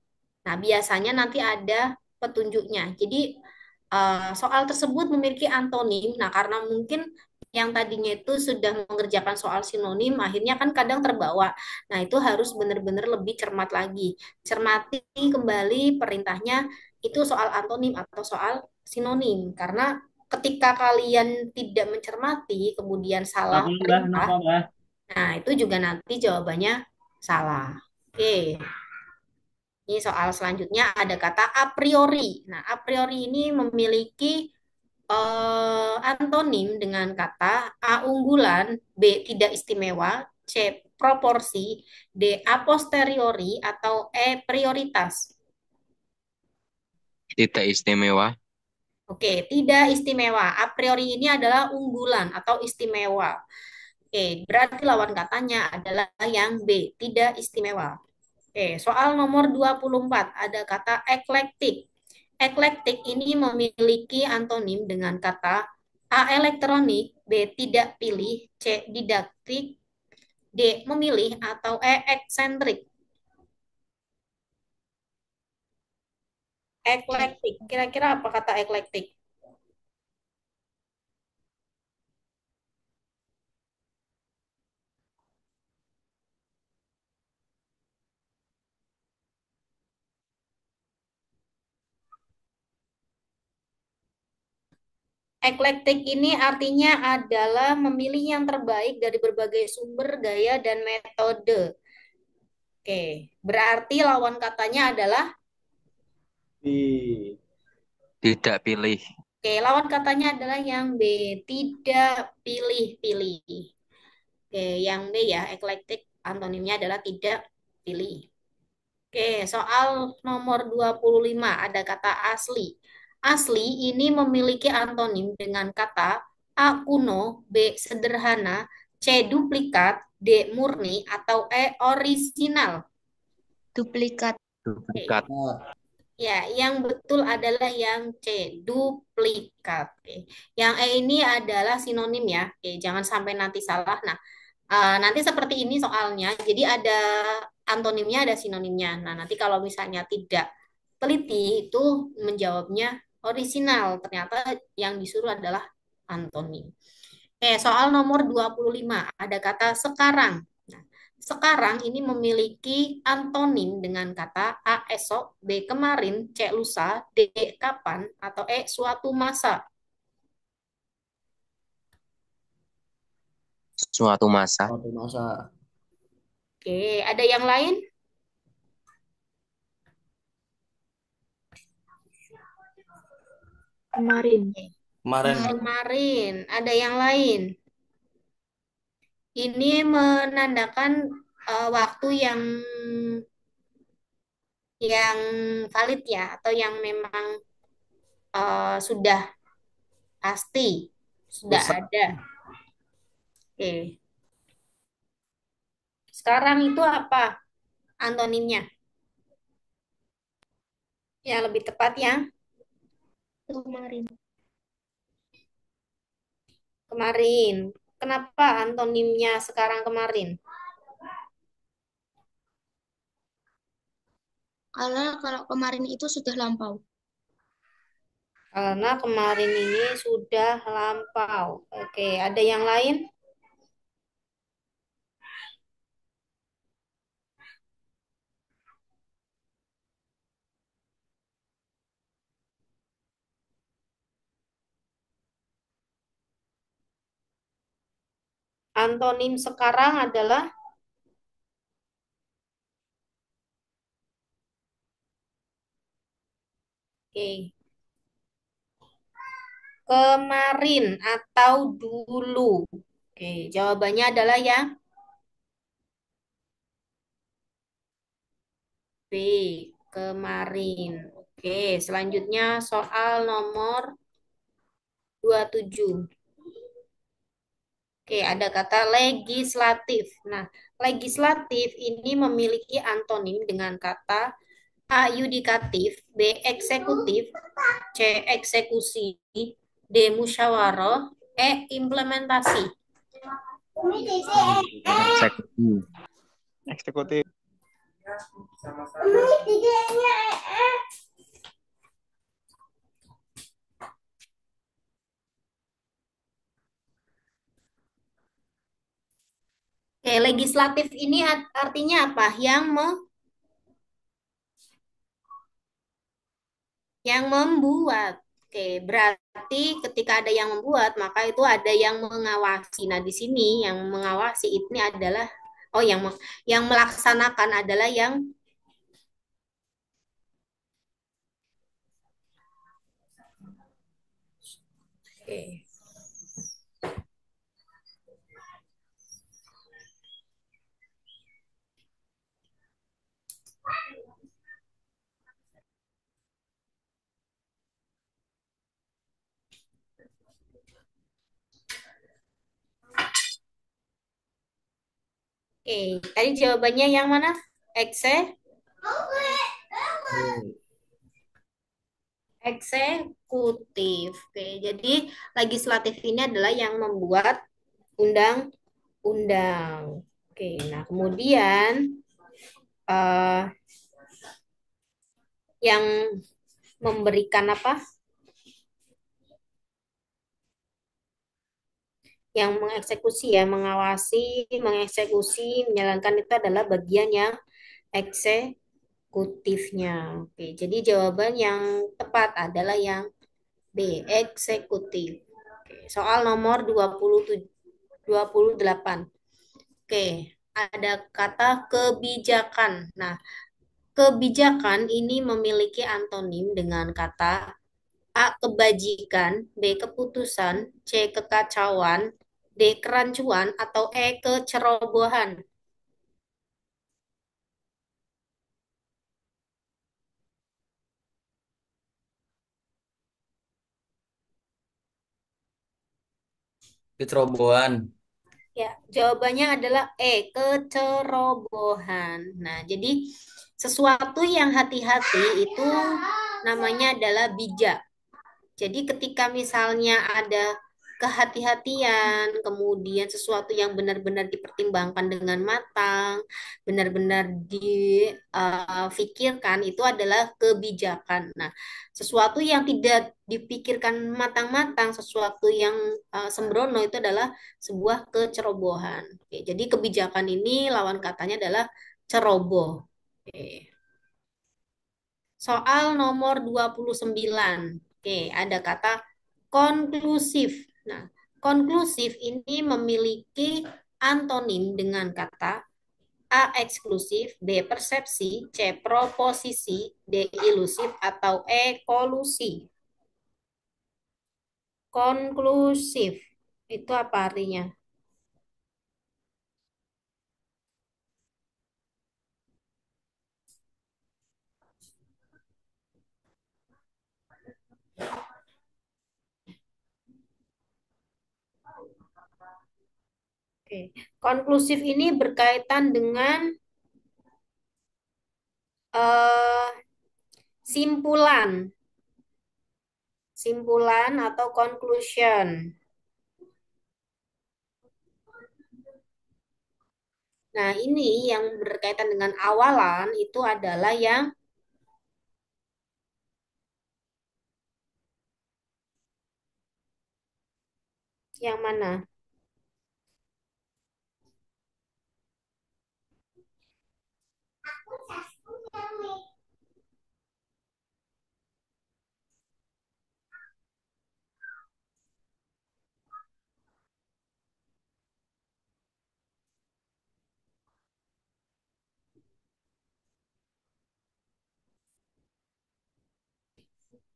Nah, biasanya nanti ada petunjuknya. Jadi, soal tersebut memiliki antonim. Nah, karena mungkin yang tadinya itu sudah mengerjakan soal sinonim, akhirnya kan kadang terbawa. Nah, itu harus benar-benar lebih cermat lagi. Cermati kembali perintahnya itu soal antonim atau soal sinonim. Karena ketika kalian tidak mencermati, kemudian salah Kenapa Mbah? Kenapa perintah, Mbah? nah itu juga nanti jawabannya salah. Oke. Ini soal selanjutnya ada kata a priori. Nah, a priori ini memiliki antonim dengan kata A unggulan, B tidak istimewa, C proporsi, D a posteriori, atau E prioritas. Tidak istimewa. Oke, tidak istimewa. A priori ini adalah unggulan atau istimewa. Oke, berarti lawan katanya adalah yang B, tidak istimewa. Oke, soal nomor 24 ada kata eklektik. Eklektik ini memiliki antonim dengan kata A elektronik, B tidak pilih, C didaktik, D memilih, atau E eksentrik. Eklektik, kira-kira apa kata eklektik? Eklektik ini artinya adalah memilih yang terbaik dari berbagai sumber, gaya, dan metode. Oke, berarti lawan katanya adalah Di Tidak pilih. Oke, lawan katanya adalah yang B, tidak pilih-pilih. Oke, yang D ya, eklektik antonimnya adalah tidak pilih. Oke, soal nomor 25 ada kata asli. Asli ini memiliki antonim dengan kata A kuno, B sederhana, C duplikat, D murni, atau E orisinal. Duplikat. Duplikat. Oke. Ya, yang betul adalah yang C, duplikat. Oke. Yang E ini adalah sinonim ya. Oke, jangan sampai nanti salah. Nah, nanti seperti ini soalnya. Jadi ada antonimnya, ada sinonimnya. Nah, nanti kalau misalnya tidak teliti itu menjawabnya orisinal. Ternyata yang disuruh adalah antonim. Oke, soal nomor 25 ada kata sekarang. Nah, sekarang ini memiliki antonim dengan kata A esok, B kemarin, C lusa, D kapan, atau E suatu masa. Suatu masa. Suatu masa. Oke, ada yang lain? Kemarin. Kemarin. Kemarin, ada yang lain. Ini menandakan waktu yang valid ya, atau yang memang sudah pasti, sudah Lusa. ada. Oke, sekarang itu apa antonimnya? Ya, lebih tepat ya, Kemarin. kemarin. Kenapa antonimnya sekarang kemarin? Karena kalau kemarin itu sudah lampau. Karena kemarin ini sudah lampau. Oke, ada yang lain? Antonim sekarang adalah oke, kemarin atau dulu. Oke, jawabannya adalah yang B, kemarin. Oke, selanjutnya soal nomor 27. Oke, ada kata legislatif. Nah, legislatif ini memiliki antonim dengan kata A. Yudikatif, B. Eksekutif, C. Eksekusi, D. Musyawarah, E. Implementasi. Eksekusi. Eksekutif. Oke, legislatif ini artinya apa? Yang membuat. Oke, berarti ketika ada yang membuat, maka itu ada yang mengawasi. Nah, di sini yang mengawasi ini adalah yang melaksanakan adalah yang oke. Oke, tadi jawabannya yang mana? Eksekutif. Oke, jadi legislatif ini adalah yang membuat undang-undang. Oke, nah kemudian eh, yang memberikan apa? Yang mengeksekusi ya, mengawasi, mengeksekusi, menjalankan itu adalah bagian yang eksekutifnya. Oke, jadi jawaban yang tepat adalah yang B, eksekutif. Oke, soal nomor 28. Oke, ada kata kebijakan. Nah, kebijakan ini memiliki antonim dengan kata A. Kebajikan, B. Keputusan, C. Kekacauan, D. Kerancuan, atau E. Kecerobohan. Kecerobohan. Ya, jawabannya adalah E. Kecerobohan. Nah, jadi sesuatu yang hati-hati itu namanya adalah bijak. Jadi ketika misalnya ada kehati-hatian, kemudian sesuatu yang benar-benar dipertimbangkan dengan matang, benar-benar difikirkan, itu adalah kebijakan. Nah, sesuatu yang tidak dipikirkan matang-matang, sesuatu yang sembrono itu adalah sebuah kecerobohan. Oke, jadi kebijakan ini lawan katanya adalah ceroboh. Oke. Soal nomor 29. Oke, ada kata konklusif. Nah, konklusif ini memiliki antonim dengan kata A. Eksklusif, B. Persepsi, C. Proposisi, D. Ilusif, atau E. Kolusi. Konklusif. Itu apa artinya? Oke. Konklusif ini berkaitan dengan eh, simpulan. Simpulan atau conclusion. Nah, ini yang berkaitan dengan awalan itu adalah yang mana?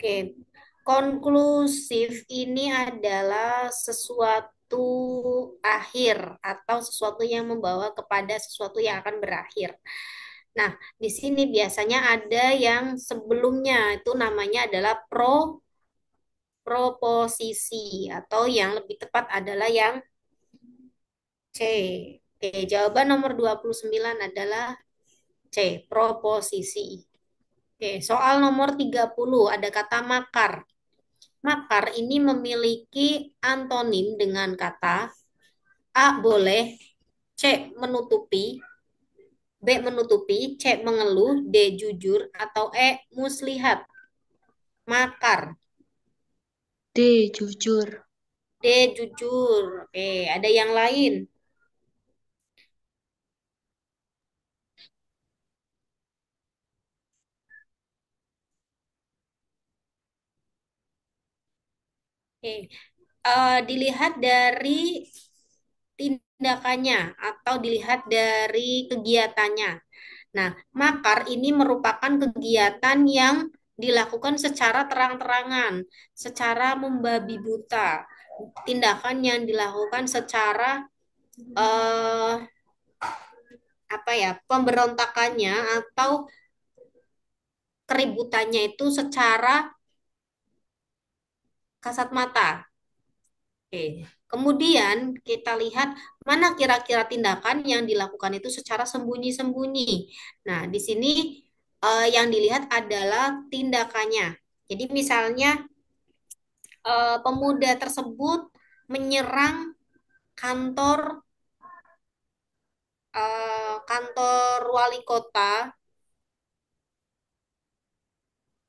Oke, konklusif ini adalah sesuatu akhir atau sesuatu yang membawa kepada sesuatu yang akan berakhir. Nah, di sini biasanya ada yang sebelumnya itu namanya adalah proposisi atau yang lebih tepat adalah yang C. Oke, jawaban nomor 29 adalah C, proposisi. Oke, soal nomor 30 ada kata makar. Makar ini memiliki antonim dengan kata A boleh, C menutupi, B menutupi, C mengeluh, D jujur, atau E muslihat. Makar, D. Jujur. D jujur. Oke, ada yang lain? Oke, dilihat dari tindakannya atau dilihat dari kegiatannya. Nah, makar ini merupakan kegiatan yang dilakukan secara terang-terangan, secara membabi buta. Tindakan yang dilakukan secara eh, apa ya, pemberontakannya atau keributannya itu secara kasat mata. Oke. Kemudian kita lihat mana kira-kira tindakan yang dilakukan itu secara sembunyi-sembunyi. Nah, di sini yang dilihat adalah tindakannya. Jadi misalnya pemuda tersebut menyerang kantor kantor wali kota,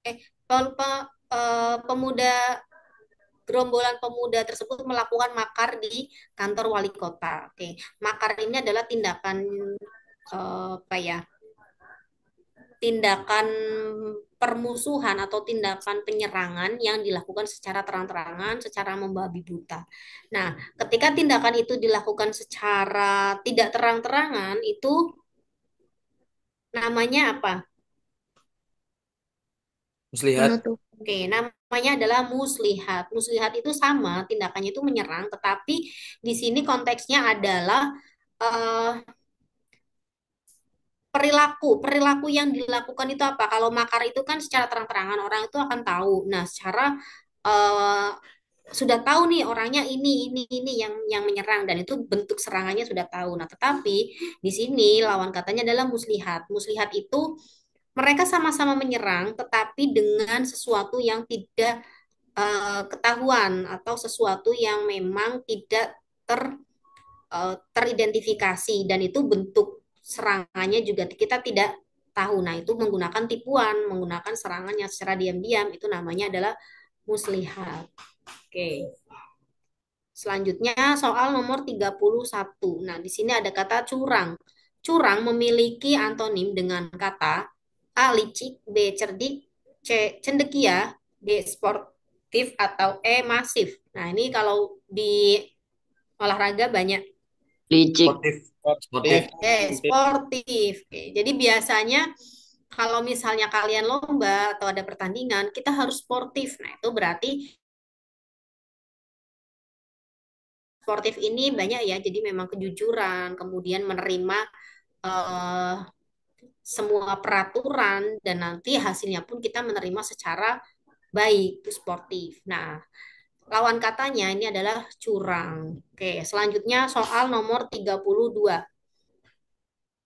eh pemuda gerombolan pemuda tersebut melakukan makar di kantor wali kota. Oke, makar ini adalah tindakan apa ya? Tindakan permusuhan atau tindakan penyerangan yang dilakukan secara terang-terangan, secara membabi buta. Nah, ketika tindakan itu dilakukan secara tidak terang-terangan, itu namanya apa? Muslihat. Menutup. Oke, namanya adalah muslihat. Muslihat itu sama, tindakannya itu menyerang, tetapi di sini konteksnya adalah eh, perilaku. Perilaku yang dilakukan itu apa? Kalau makar itu kan secara terang-terangan orang itu akan tahu. Nah, secara eh, sudah tahu nih orangnya ini yang menyerang dan itu bentuk serangannya sudah tahu. Nah, tetapi di sini lawan katanya adalah muslihat. Muslihat itu mereka sama-sama menyerang, tetapi dengan sesuatu yang tidak ketahuan atau sesuatu yang memang tidak teridentifikasi dan itu bentuk serangannya juga kita tidak tahu. Nah, itu menggunakan tipuan, menggunakan serangan yang secara diam-diam itu namanya adalah muslihat. Oke. Selanjutnya soal nomor 31. Nah, di sini ada kata curang. Curang memiliki antonim dengan kata A licik, B cerdik, C cendekia, D sportif atau E masif. Nah, ini kalau di olahraga banyak. Licik. Sportif. Sportif. Oke, sportif. Oke, jadi biasanya kalau misalnya kalian lomba atau ada pertandingan, kita harus sportif. Nah, itu berarti sportif ini banyak ya. Jadi memang kejujuran, kemudian menerima eh, semua peraturan dan nanti hasilnya pun kita menerima secara baik, itu sportif. Nah, lawan katanya ini adalah curang. Oke, selanjutnya soal nomor 32.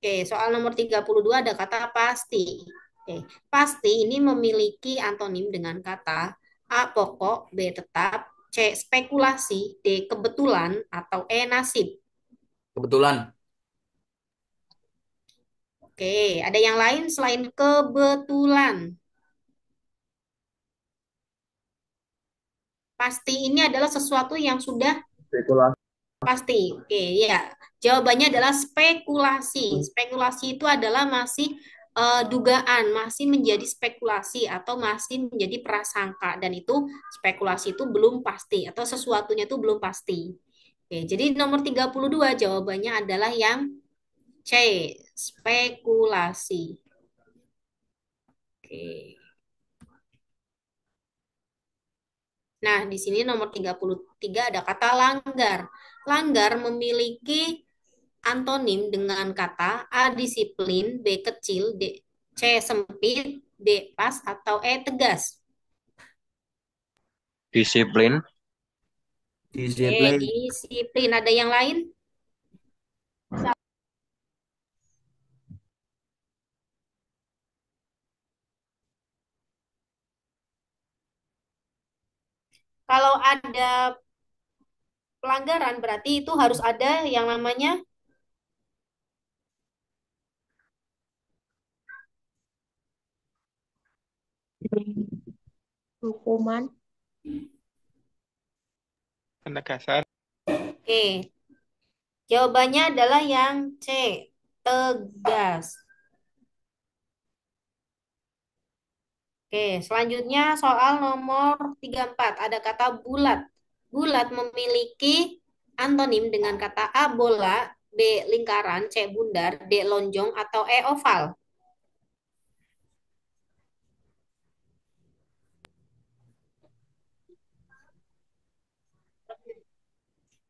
Oke, soal nomor 32 ada kata pasti. Oke, pasti ini memiliki antonim dengan kata A pokok, B tetap, C spekulasi, D kebetulan, atau E nasib. Kebetulan. Oke, ada yang lain selain kebetulan. Pasti ini adalah sesuatu yang sudah pasti. Oke, ya. Jawabannya adalah spekulasi. Spekulasi itu adalah masih dugaan, masih menjadi spekulasi atau masih menjadi prasangka dan itu spekulasi itu belum pasti atau sesuatunya itu belum pasti. Oke, jadi nomor 32 jawabannya adalah yang C, spekulasi. Oke. Nah, di sini nomor 33 ada kata langgar. Langgar memiliki antonim dengan kata A disiplin, B kecil, C sempit, D pas, atau E tegas. Disiplin. C Disiplin. disiplin. Ada yang lain? Kalau ada pelanggaran berarti itu harus ada yang namanya Hukuman. Penegasan. oke. Jawabannya adalah yang C, tegas. Oke, selanjutnya soal nomor 34 ada kata bulat. Bulat memiliki antonim dengan kata A bola, B lingkaran, C bundar, D lonjong, atau E oval.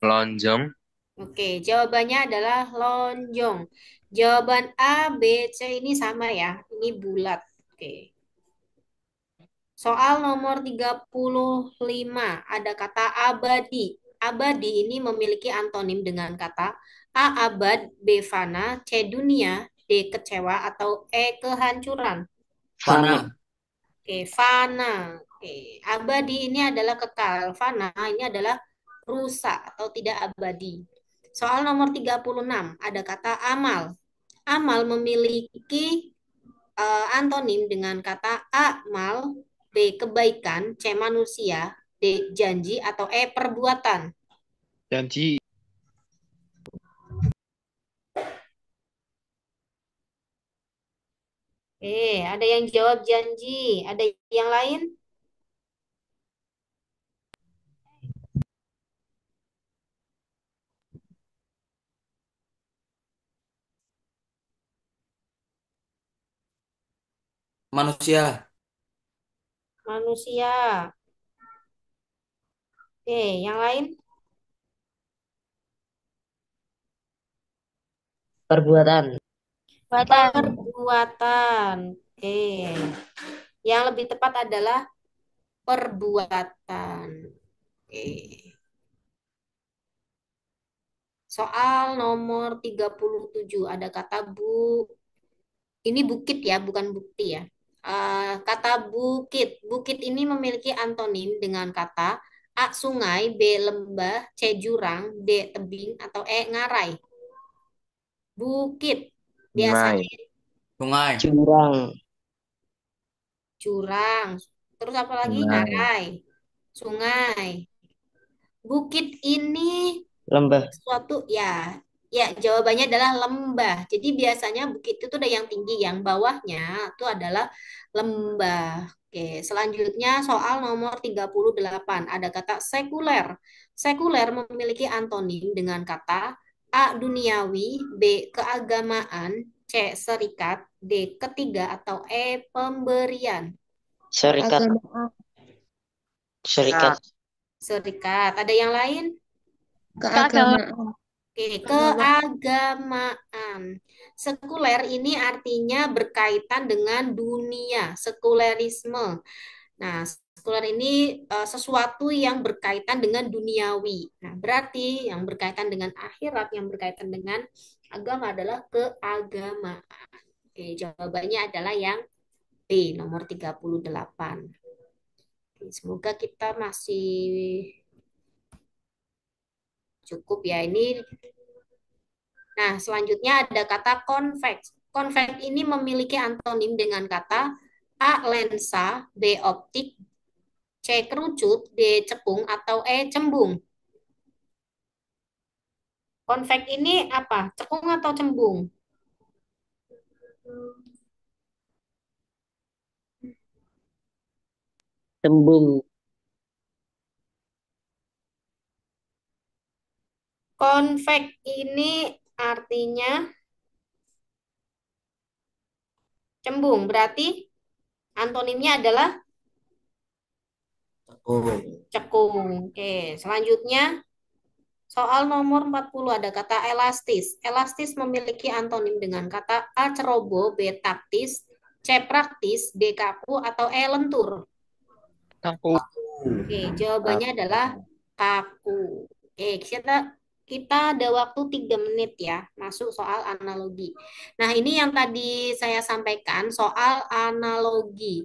Lonjong. Oke, jawabannya adalah lonjong. Jawaban A, B, C ini sama ya. Ini bulat. Oke. Soal nomor 35 ada kata abadi. Abadi ini memiliki antonim dengan kata A abad, B fana, C dunia, D kecewa, atau E kehancuran. Fana. Fana. Oke, fana. Oke, abadi ini adalah kekal. Fana ini adalah rusak atau tidak abadi. Soal nomor 36 ada kata amal. Amal memiliki antonim dengan kata amal, B kebaikan, C manusia, D janji, atau E perbuatan. Janji. Ada yang jawab janji. Ada yang lain? Manusia. Manusia. Yang lain? Perbuatan. Buatan. Perbuatan. Yang lebih tepat adalah perbuatan. Oke. Soal nomor 37 ada kata ini bukit ya, bukan bukti ya. Kata bukit. Bukit ini memiliki antonim dengan kata A sungai, B lembah, C jurang, D tebing, atau E ngarai. Bukit. Sungai. Biasanya Sungai. Jurang. jurang. Terus apa lagi? Sungai. Ngarai. Sungai. Bukit ini Lembah. suatu ya jawabannya adalah lembah. Jadi biasanya bukit itu ada yang tinggi, yang bawahnya itu adalah lembah. Oke, selanjutnya soal nomor 38 ada kata sekuler. Sekuler memiliki antonim dengan kata A duniawi, B keagamaan, C serikat, D ketiga, atau E pemberian. Serikat. Keagamaan. Serikat. Serikat. Ada yang lain? Keagamaan. Oke, keagamaan. Sekuler ini artinya berkaitan dengan dunia, sekulerisme. Nah, sekuler ini sesuatu yang berkaitan dengan duniawi. Nah, berarti yang berkaitan dengan akhirat, yang berkaitan dengan agama adalah keagamaan. Oke, jawabannya adalah yang B, nomor 38. Oke, semoga kita masih cukup ya. Nah, selanjutnya ada kata konveks. Konveks ini memiliki antonim dengan kata A lensa, B optik, C kerucut, D cekung, atau E cembung. Konveks ini apa? Cekung atau cembung? Tembung. Konveks ini artinya cembung. Berarti antonimnya adalah Oh. Cekung. Oke, selanjutnya soal nomor 40 ada kata elastis. Elastis memiliki antonim dengan kata A ceroboh, B taktis, C praktis, D kaku, atau E lentur. Kaku. Oke, jawabannya adalah kaku. Oke, kita ada waktu 3 menit ya, masuk soal analogi. Nah, ini yang tadi saya sampaikan soal analogi.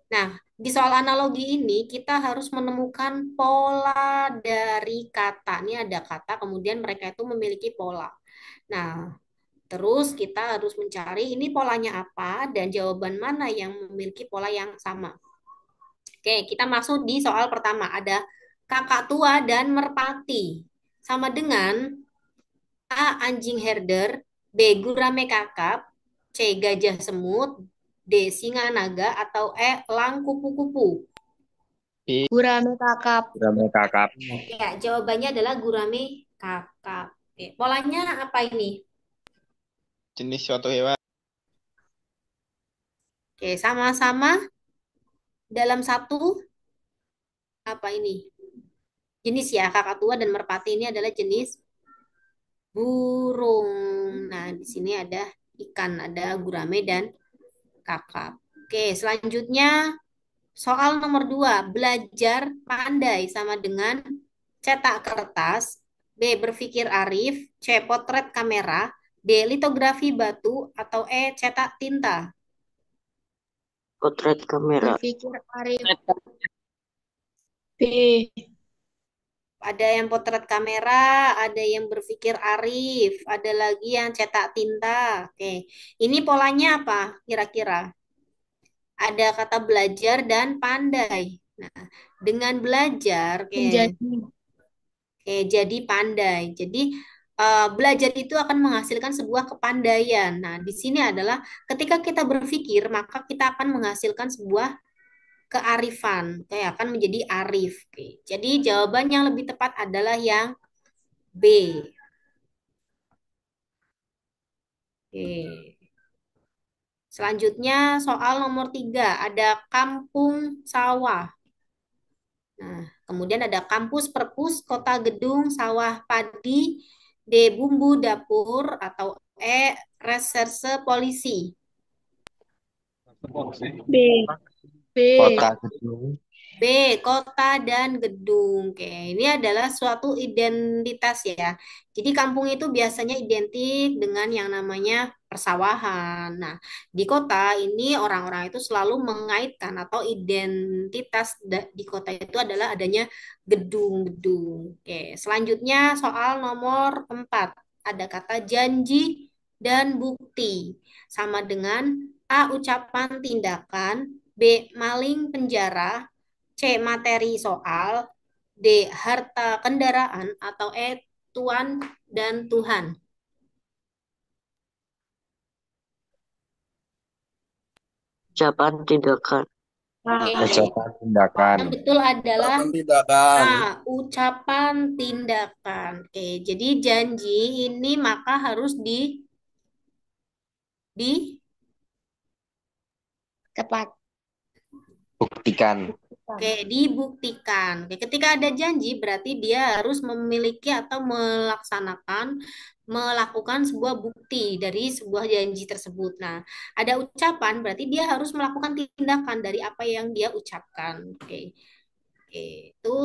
Nah, di soal analogi ini kita harus menemukan pola dari kata. Ini ada kata, kemudian mereka itu memiliki pola. Nah, terus kita harus mencari ini polanya apa dan jawaban mana yang memiliki pola yang sama. Oke, kita masuk di soal pertama. Ada kakak tua dan merpati. Sama dengan A. Anjing herder, B. Gurame kakap, C. Gajah semut, D. Singa naga, atau E. Elang kupu-kupu. Gurame kakap. Gurame kakap. Ya, jawabannya adalah gurame kakap. Oke, polanya apa ini? Jenis suatu hewan. Oke, sama-sama dalam satu apa ini? Jenis ya, kakak tua dan merpati ini adalah jenis burung. Nah, di sini ada ikan, ada gurame dan kakap. Oke, selanjutnya soal nomor 2, belajar pandai sama dengan cetak kertas, B. Berpikir arif, C. Potret kamera, D. Litografi batu, atau E. Cetak tinta. Potret kamera. Berpikir arif. B. Ada yang potret kamera, ada yang berpikir arif, ada lagi yang cetak tinta. Oke, ini polanya apa kira-kira? Ada kata belajar dan pandai. Nah, dengan belajar, oke, Menjadi. jadi pandai. Jadi belajar itu akan menghasilkan sebuah kepandaian. Nah, di sini adalah ketika kita berpikir, maka kita akan menghasilkan sebuah kearifan. Kayak akan menjadi arif. Oke. Jadi jawaban yang lebih tepat adalah yang B. Oke. Selanjutnya soal nomor 3, ada kampung sawah. Nah, kemudian ada kampus, perpus, kota, gedung, sawah, padi, D. Bumbu dapur, atau E. Reserse polisi. B. B. Kota gedung. B. Kota dan gedung. Oke, ini adalah suatu identitas ya. Jadi kampung itu biasanya identik dengan yang namanya persawahan. Nah, di kota ini orang-orang itu selalu mengaitkan atau identitas di kota itu adalah adanya gedung-gedung. Oke, selanjutnya soal nomor 4. Ada kata janji dan bukti. Sama dengan A. Ucapan tindakan, B. Maling penjara, C. Materi soal, D. Harta kendaraan, atau E. Tuan dan Tuhan. Ucapan tindakan. Oke, Ucapan tindakan. yang betul adalah Tindakan. ucapan tindakan. Oke, jadi janji ini maka harus di Tepat. Buktikan. Oke, dibuktikan. Oke, ketika ada janji berarti dia harus memiliki atau melakukan sebuah bukti dari sebuah janji tersebut. Nah, ada ucapan berarti dia harus melakukan tindakan dari apa yang dia ucapkan. Oke. Oke, itu